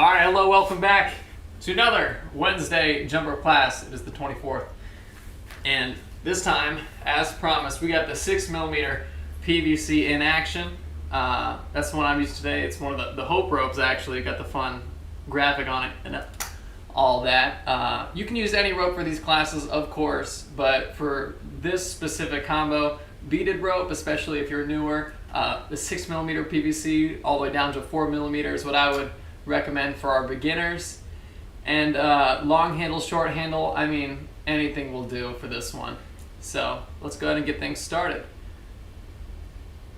All right, hello, welcome back to another Wednesday jump rope class. It is the 24th. And this time, as promised, we got the 6mm PVC in action. That's the one I'm using today. It's one of the Hope ropes, actually. Got the fun graphic on it and all that. You can use any rope for these classes, of course, but for this specific combo, beaded rope, especially if you're newer, the 6mm PVC all the way down to 4mm is what I would recommend for our beginners. And long handle, short handle, I mean, anything will do for this one. So let's go ahead and get things started.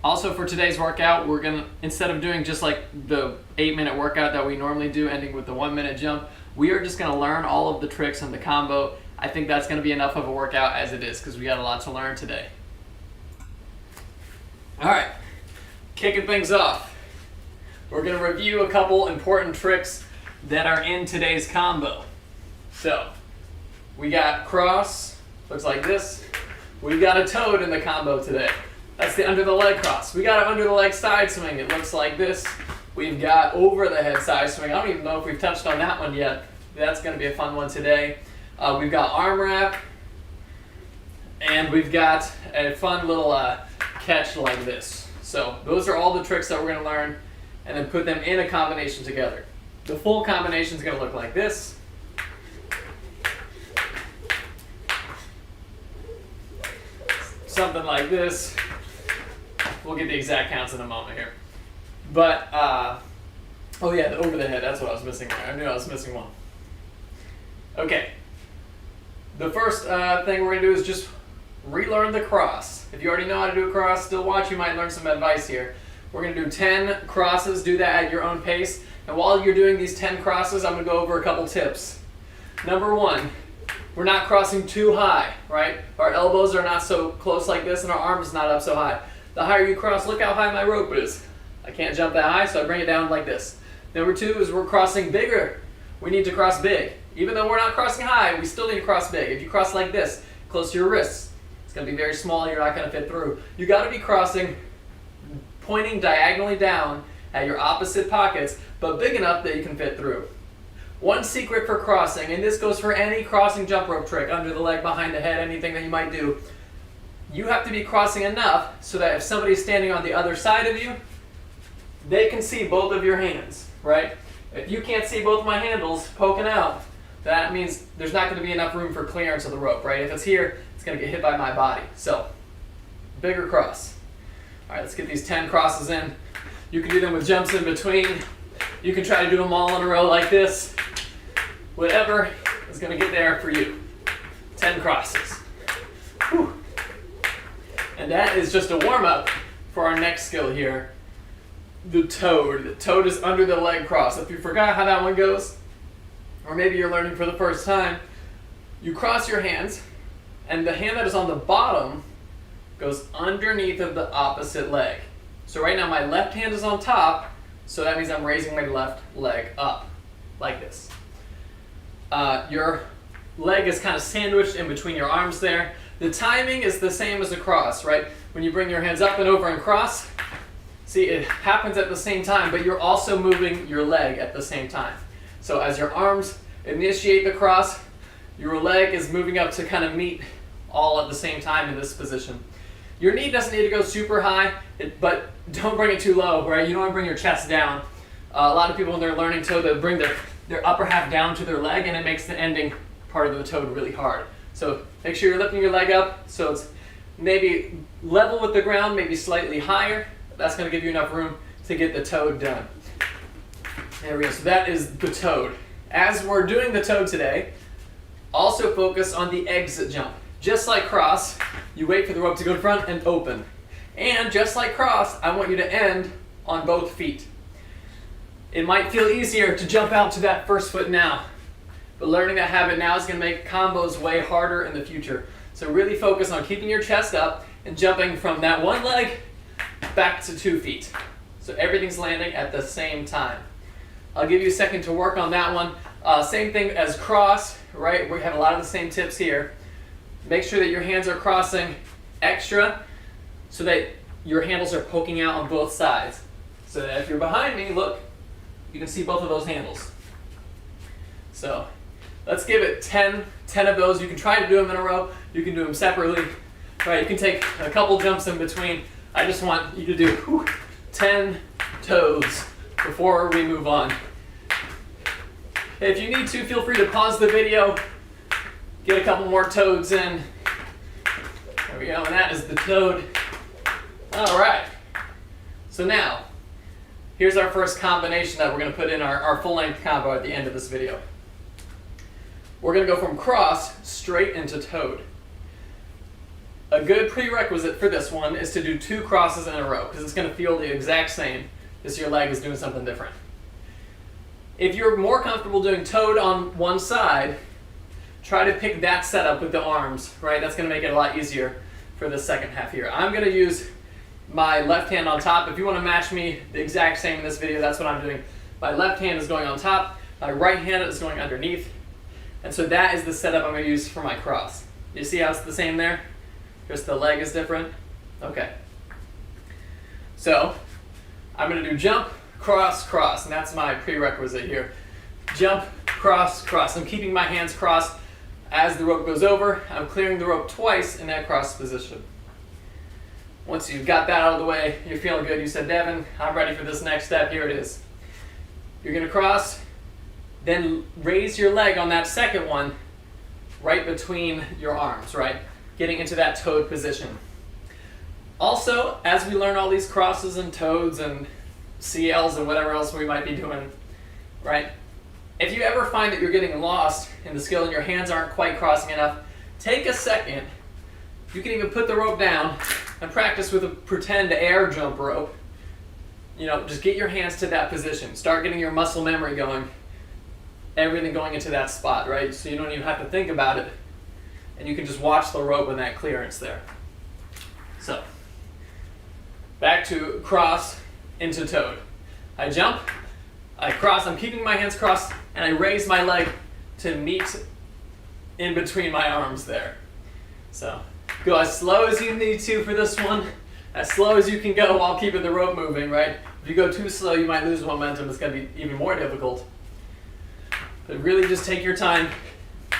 Also for today's workout, we're gonna, instead of doing just like the 8-minute workout that we normally do, ending with the 1-minute jump, we are just gonna learn all of the tricks in the combo. I think that's gonna be enough of a workout as it is, because we got a lot to learn today. All right, kicking things off. We're going to review a couple important tricks that are in today's combo. So, we got cross, looks like this. We've got a toad in the combo today. That's the under the leg cross. We got an under the leg side swing, it looks like this. We've got over the head side swing. I don't even know if we've touched on that one yet. That's going to be a fun one today. We've got arm wrap. And we've got a fun little catch like this. So, those are all the tricks that we're going to learn, and then put them in a combination together. The full combination is going to look like this. Something like this. We'll get the exact counts in a moment here. But, oh yeah, the over the head, that's what I was missing there. I knew I was missing one. Okay. The first thing we're going to do is just relearn the cross. If you already know how to do a cross, still watch, you might learn some advice here. We're going to do 10 crosses, do that at your own pace. And while you're doing these 10 crosses, I'm going to go over a couple tips. Number one, we're not crossing too high, right? Our elbows are not so close like this and our arms not up so high. The higher you cross, look how high my rope is. I can't jump that high, so I bring it down like this. Number two is we're crossing bigger. We need to cross big. Even though we're not crossing high, we still need to cross big. If you cross like this, close to your wrists, it's going to be very small, you're not going to fit through. You got to be crossing, pointing diagonally down at your opposite pockets, but big enough that you can fit through. One secret for crossing, and this goes for any crossing jump rope trick, under the leg, behind the head, anything that you might do, you have to be crossing enough so that if somebody's standing on the other side of you, they can see both of your hands, right? If you can't see both of my handles poking out, that means there's not going to be enough room for clearance of the rope, right? If it's here, it's going to get hit by my body. So, bigger cross. All right, let's get these 10 crosses in. You can do them with jumps in between. You can try to do them all in a row like this. Whatever is going to get there for you. 10 crosses. Whew. And that is just a warm-up for our next skill here, the toad. The toad is under the leg cross. If you forgot how that one goes, or maybe you're learning for the first time, you cross your hands, and the hand that is on the bottom goes underneath of the opposite leg. So right now my left hand is on top, so that means I'm raising my left leg up, like this. Your leg is kind of sandwiched in between your arms there. The timing is the same as a cross, right? When you bring your hands up and over and cross, see, it happens at the same time, but you're also moving your leg at the same time. So as your arms initiate the cross, your leg is moving up to kind of meet all at the same time in this position. Your knee doesn't need to go super high, but don't bring it too low, right? You don't want to bring your chest down. A lot of people when they're learning toad, they bring their upper half down to their leg, and it makes the ending part of the toad really hard. So make sure you're lifting your leg up so it's maybe level with the ground, maybe slightly higher. That's going to give you enough room to get the toad done. There we go. So that is the toad. As we're doing the toad today, also focus on the exit jump. Just like cross, you wait for the rope to go in front and open. And just like cross, I want you to end on both feet. It might feel easier to jump out to that first foot now, but learning that habit now is going to make combos way harder in the future. So really focus on keeping your chest up and jumping from that one leg back to 2 feet. So everything's landing at the same time. I'll give you a second to work on that one. Same thing as cross, right? We have a lot of the same tips here. Make sure that your hands are crossing extra so that your handles are poking out on both sides. So that if you're behind me, look, You can see both of those handles. So let's give it 10 of those. You can try to do them in a row. You can do them separately. Right, you can take a couple jumps in between. I just want you to do 10 toes before we move on. If you need to, feel free to pause the video, get a couple more toads in. There we go, and that is the toad. All right, so now, here's our first combination that we're gonna put in our full-length combo at the end of this video. We're gonna go from cross straight into toad. A good prerequisite for this one is to do 2 crosses in a row, because it's gonna feel the exact same, just your leg is doing something different. If you're more comfortable doing toad on one side, try to pick that setup with the arms, right? That's gonna make it a lot easier for the second half here. I'm gonna use my left hand on top. If you wanna match me the exact same in this video, that's what I'm doing. My left hand is going on top, my right hand is going underneath. And so that is the setup I'm gonna use for my cross. You see how it's the same there? Just the leg is different? Okay. So, I'm gonna do jump, cross, cross, and that's my prerequisite here. Jump, cross, cross. I'm keeping my hands crossed as the rope goes over. I'm clearing the rope twice in that cross position. Once you've got that out of the way, you're feeling good. You said, Devin, I'm ready for this next step. Here it is. You're gonna cross, then raise your leg on that second one right between your arms, right? Getting into that toad position. Also, as we learn all these crosses and toads and CLs and whatever else we might be doing, right? If you ever find that you're getting lost in the skill and your hands aren't quite crossing enough, take a second. You can even put the rope down and practice with a pretend air jump rope. You know, just get your hands to that position. Start getting your muscle memory going. Everything going into that spot, right? So you don't even have to think about it. And you can just watch the rope and that clearance there. So, back to cross into toad. I jump, I cross, I'm keeping my hands crossed, and I raise my leg to meet in between my arms there. So, go as slow as you need to for this one, as slow as you can go while keeping the rope moving, right? If you go too slow, you might lose momentum. It's going to be even more difficult. But really just take your time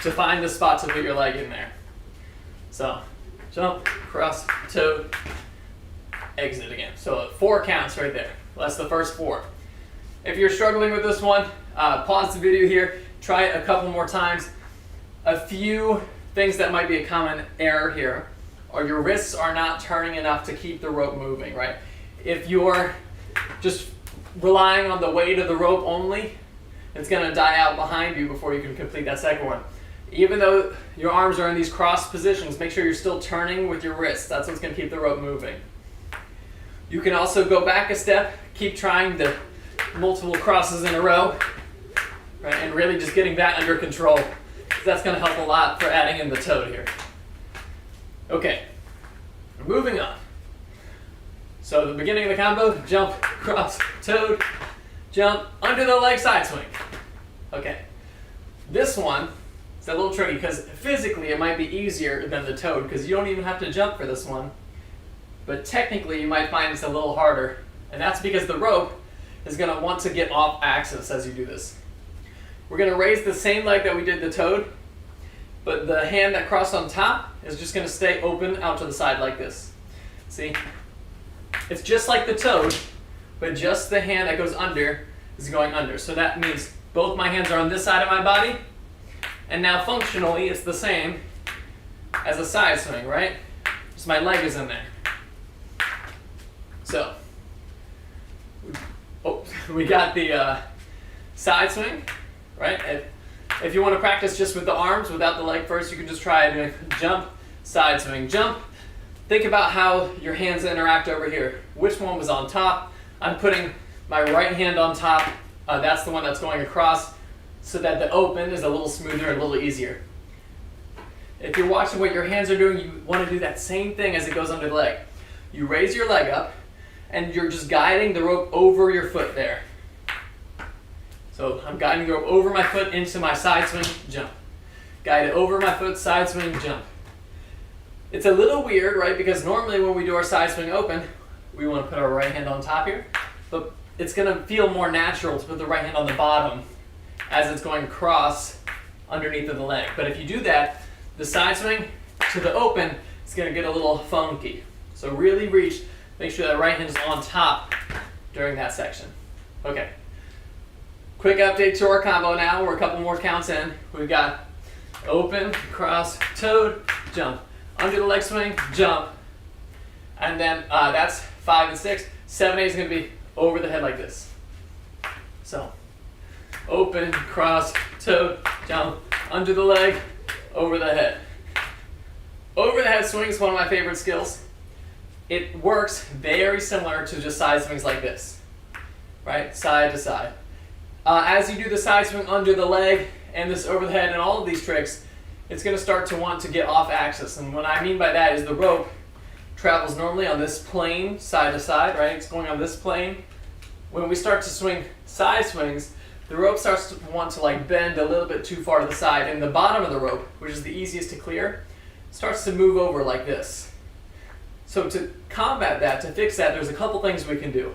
to find the spot to put your leg in there. So, jump, cross, toad, exit again. So 4 counts right there. That's the first 4. If you're struggling with this one, pause the video here, try it a couple more times. A few things that might be a common error here are your wrists are not turning enough to keep the rope moving, right? If you're just relying on the weight of the rope only, it's going to die out behind you before you can complete that second one. Even though your arms are in these cross positions, make sure you're still turning with your wrists. That's what's going to keep the rope moving. You can also go back a step, keep trying the multiple crosses in a row, right, and really just getting that under control. That's going to help a lot for adding in the toad here. Okay, moving on. So the beginning of the combo, jump, cross, toad, jump, under the leg side swing. Okay, this one is a little tricky because physically it might be easier than the toad because you don't even have to jump for this one. But technically you might find it's a little harder, and that's because the rope is going to want to get off axis as you do this. We're going to raise the same leg that we did the toad, but the hand that crossed on top is just going to stay open out to the side like this. See? It's just like the toad, but just the hand that goes under is going under. So that means both my hands are on this side of my body, and now functionally it's the same as a side swing, right? Just my leg is in there. So, we got the side swing, right? If you want to practice just with the arms without the leg first, you can just try to jump, side swing, jump. Think about how your hands interact over here. Which one was on top? I'm putting my right hand on top. That's the one that's going across so that the open is a little smoother and a little easier. If you're watching what your hands are doing, you want to do that same thing as it goes under the leg. You raise your leg up, and you're just guiding the rope over your foot there. So I'm guiding the rope over my foot into my side swing, jump. Guide it over my foot, side swing, jump. It's a little weird, right? Because normally when we do our side swing open, we want to put our right hand on top here. But it's going to feel more natural to put the right hand on the bottom as it's going across underneath of the leg. But if you do that, the side swing to the open is going to get a little funky. So really reach, make sure that right hand is on top during that section. Okay. Quick update to our combo now. We're a couple more counts in. We've got open, cross, toed, jump. Under the leg swing, jump. And then that's 5 and 6. 7, 8 is going to be over the head like this. So open, cross, toe, jump, under the leg, over the head. Over the head swing is one of my favorite skills. It works very similar to just side swings like this, right? Side to side. As you do the side swing under the leg and this over the head and all of these tricks, it's going to start to want to get off axis. And what I mean by that is the rope travels normally on this plane, side to side, right? It's going on this plane. When we start to swing side swings, the rope starts to want to like bend a little bit too far to the side, and the bottom of the rope, which is the easiest to clear, starts to move over like this. So to combat that, to fix that, there's a couple things we can do.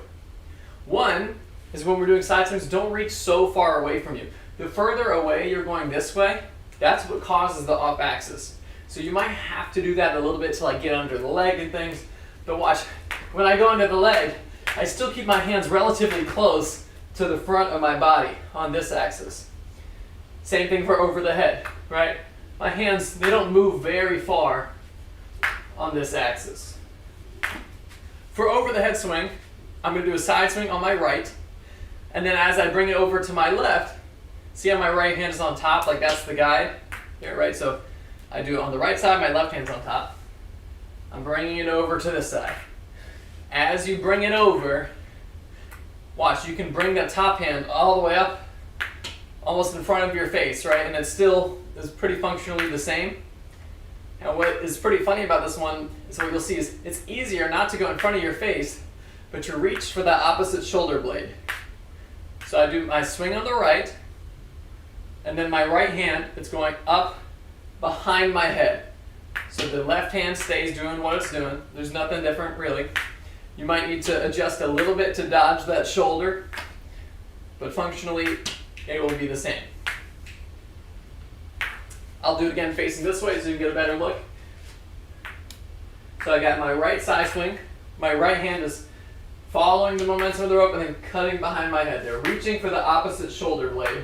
One is when we're doing side swings, don't reach so far away from you. The further away you're going this way, that's what causes the off axis. So you might have to do that a little bit to like get under the leg and things. But watch, when I go under the leg, I still keep my hands relatively close to the front of my body on this axis. Same thing for over the head, right? My hands, they don't move very far on this axis. For over the head swing, I'm going to do a side swing on my right, and then as I bring it over to my left, see how my right hand is on top, like that's the guide here, right? So I do it on the right side, my left hand's on top. I'm bringing it over to this side. As you bring it over, watch, you can bring that top hand all the way up, almost in front of your face, right? And it still is pretty functionally the same. And what is pretty funny about this one is what you'll see is it's easier not to go in front of your face, but to reach for that opposite shoulder blade. So I swing on the right, and then my right hand, it's going up behind my head. So the left hand stays doing what it's doing. There's nothing different really. You might need to adjust a little bit to dodge that shoulder, but functionally it will be the same. I'll do it again facing this way so you can get a better look. So I got my right side swing. My right hand is following the momentum of the rope and then cutting behind my head there, reaching for the opposite shoulder blade.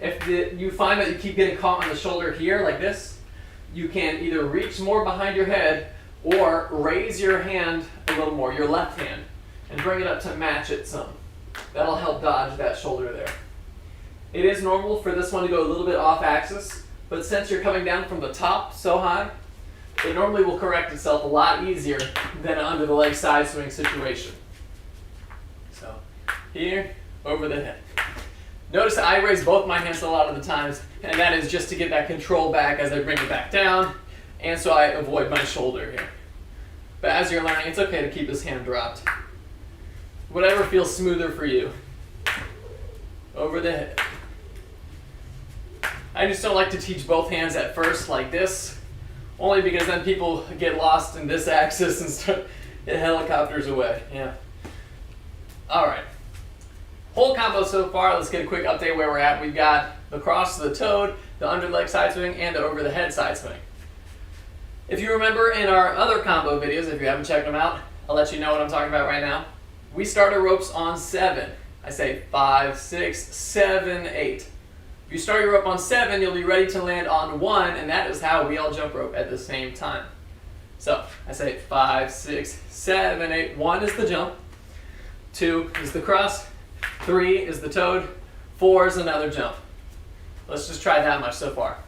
If you find that you keep getting caught on the shoulder here like this, you can either reach more behind your head or raise your hand a little more, your left hand, and bring it up to match it some. That'll help dodge that shoulder there. It is normal for this one to go a little bit off axis, but since you're coming down from the top so high, it normally will correct itself a lot easier than an under the leg side swing situation. So here, over the head. Notice that I raise both my hands a lot of the times, and that is just to get that control back as I bring it back down, and so I avoid my shoulder here. But as you're learning, it's okay to keep this hand dropped. Whatever feels smoother for you. Over the head. I just don't like to teach both hands at first like this, only because then people get lost in this axis and start, it helicopters away. Yeah. All right. Whole combo so far. Let's get a quick update where we're at. We've got the cross to the toed, the under leg side swing, and the over the head side swing. If you remember in our other combo videos, if you haven't checked them out, I'll let you know what I'm talking about right now. We start our ropes on 7. I say 5, 6, 7, 8. If you start your rope on 7, you'll be ready to land on 1, and that is how we all jump rope at the same time. So I say 5, 6, 7, 8. 1 is the jump. 2 is the cross. 3 is the toed. 4 is another jump. Let's just try that much so far.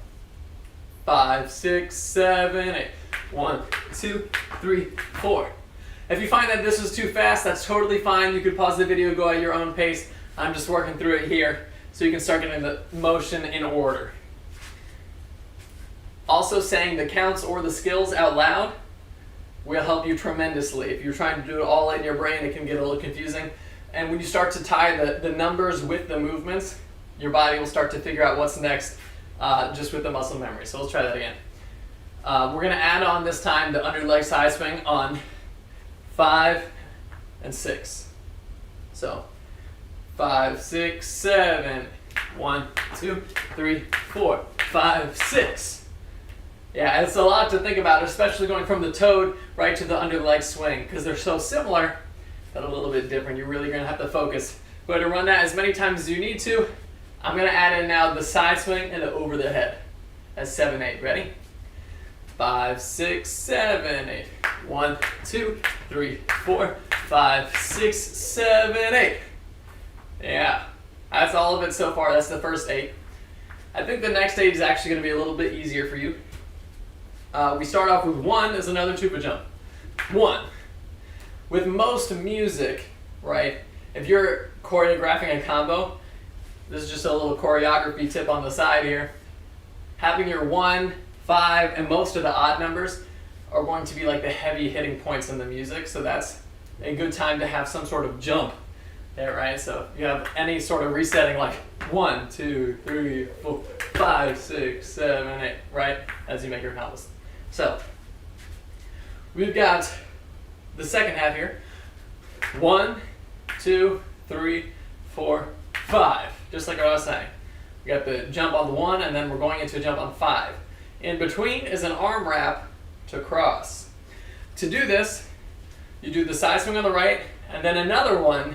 5, 6, 7, 8. 1, 2, 3, 4. If you find that this is too fast, that's totally fine. You could pause the video, go at your own pace. I'm just working through it here so you can start getting the motion in order. Also, saying the counts or the skills out loud will help you tremendously. If you're trying to do it all in your brain, it can get a little confusing. And when you start to tie the numbers with the movements, your body will start to figure out what's next just with the muscle memory. So let's try that again. We're going to add on this time the under leg side swing on 5, and 6. So 5, 6, 7. 1, 2, 3, 4, 5, 6. Yeah, it's a lot to think about, especially going from the toad right to the under the leg swing, because they're so similar but a little bit different. You're really going to have to focus. Go ahead and run that as many times as you need to. I'm going to add in now the side swing and the over the head. That's 7, 8. Ready? 5, 6, 7, 8. 1, 2, 3, 4, 5, 6, 7, 8. Yeah, that's all of it so far. That's the first 8. I think the next 8 is actually going to be a little bit easier for you. We start off with 1 as another tuba jump. 1. With most music, right, if you're choreographing a combo, this is just a little choreography tip on the side here. Having your 1, 5, and most of the odd numbers are going to be like the heavy hitting points in the music, so that's a good time to have some sort of jump there, right? So if you have any sort of resetting like 1, 2, 3, 4, 5, 6, 7, 8, right, as you make your combos. So we've got the second half here. 1, 2, 3, 4, 5. Just like I was saying. We got the jump on the 1, and then we're going into a jump on 5. In between is an arm wrap to cross. To do this, you do the side swing on the right, and then another one,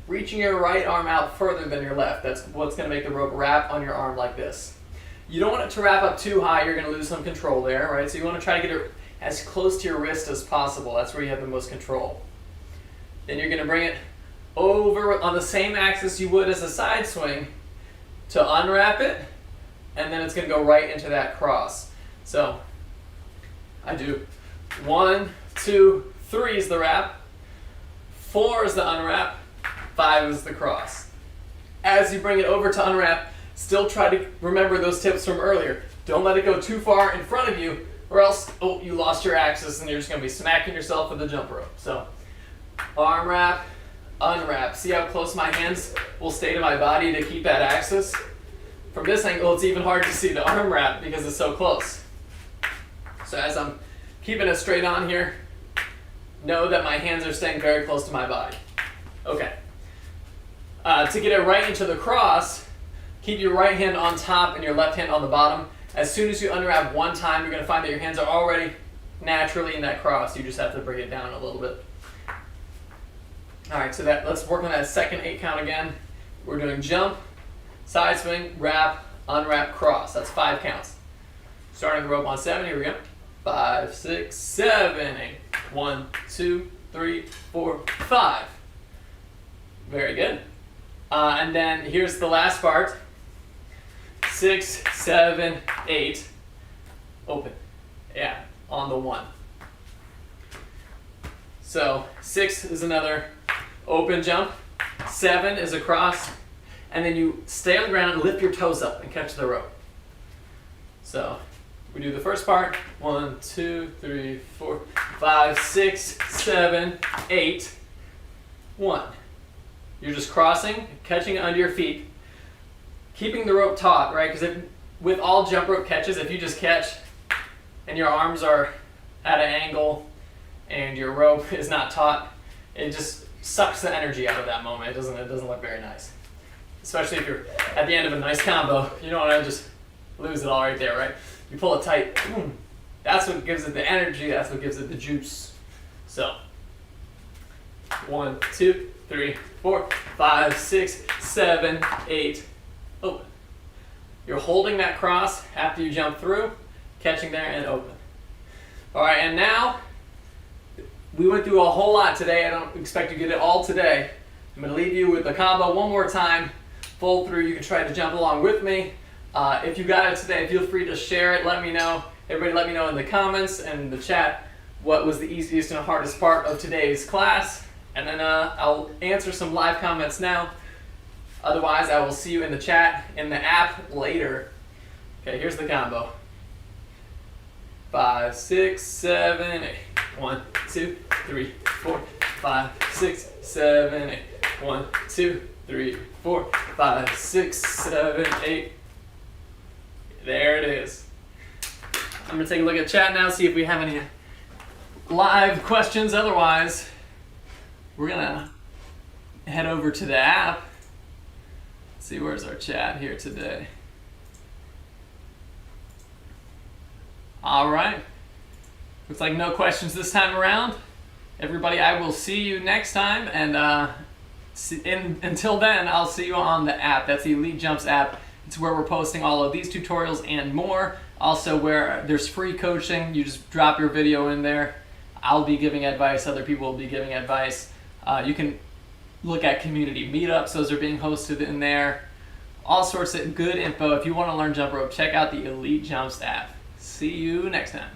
reaching your right arm out further than your left. That's what's going to make the rope wrap on your arm like this. You don't want it to wrap up too high. You're going to lose some control there, right? So you want to try to get it as close to your wrist as possible. That's where you have the most control. Then you're going to bring it over on the same axis you would as a side swing to unwrap it, and then it's going to go right into that cross. So I do 1, 2, 3 is the wrap, 4 is the unwrap, 5 is the cross. As you bring it over to unwrap, still try to remember those tips from earlier. Don't let it go too far in front of you, or else, oh, you lost your axis and you're just going to be smacking yourself with the jump rope. So, arm wrap, unwrap. See how close my hands will stay to my body to keep that axis? From this angle, it's even hard to see the arm wrap because it's so close. So as I'm keeping it straight on here, know that my hands are staying very close to my body. Okay. To get it right into the cross, keep your right hand on top and your left hand on the bottom. As soon as you unwrap one time, you're going to find that your hands are already naturally in that cross. You just have to bring it down a little bit. All right, so let's work on that second 8 count again. We're doing jump, side swing, wrap, unwrap, cross. That's 5 counts. Starting the rope on 7, here we go. 5, 6, 7, 8. 1, 2, 3, 4, 5. Very good. And then here's the last part. 6, 7, 8. Open. Yeah, on the 1. So 6 is another open jump. 7 is a cross. And then you stay on the ground and lift your toes up and catch the rope. So we do the first part. 1, 2, 3, 4, 5, 6, 7, 8. 1. You're just crossing, catching it under your feet, keeping the rope taut, right? Because with all jump rope catches, if you just catch and your arms are at an angle and your rope is not taut, it just sucks the energy out of that moment. It doesn't look very nice. Especially if you're at the end of a nice combo, you don't want to just lose it all right there, right? You pull it tight, boom. That's what gives it the energy, that's what gives it the juice. So, 1, 2, 3, 4, 5, 6, 7, 8, open. You're holding that cross after you jump through, catching there and open. All right, and now, we went through a whole lot today. I don't expect you to get it all today. I'm gonna leave you with the combo one more time. Fold through, you can try to jump along with me. If you got it today, feel free to share it, let me know. Everybody let me know in the comments and the chat what was the easiest and hardest part of today's class. And then I'll answer some live comments now. Otherwise, I will see you in the chat, in the app later. Okay, here's the combo. 5, 6, 7, 8. 1, 2, 3, 4, 5, 6, 7, 8. 1, 2, 3, 4, 5, 6, 7, 8. There it is. I'm going to take a look at chat now, see if we have any live questions. Otherwise, we're gonna head over to the app. Let's see, where's our chat here today? All right. Looks like no questions this time around. Everybody, I will see you next time, and until then, I'll see you on the app. That's the Elite Jumps app. It's where we're posting all of these tutorials and more. Also, where there's free coaching, you just drop your video in there. I'll be giving advice, other people will be giving advice. You can look at community meetups, those are being hosted in there. All sorts of good info. If you want to learn jump rope, check out the Elite Jumps app. See you next time.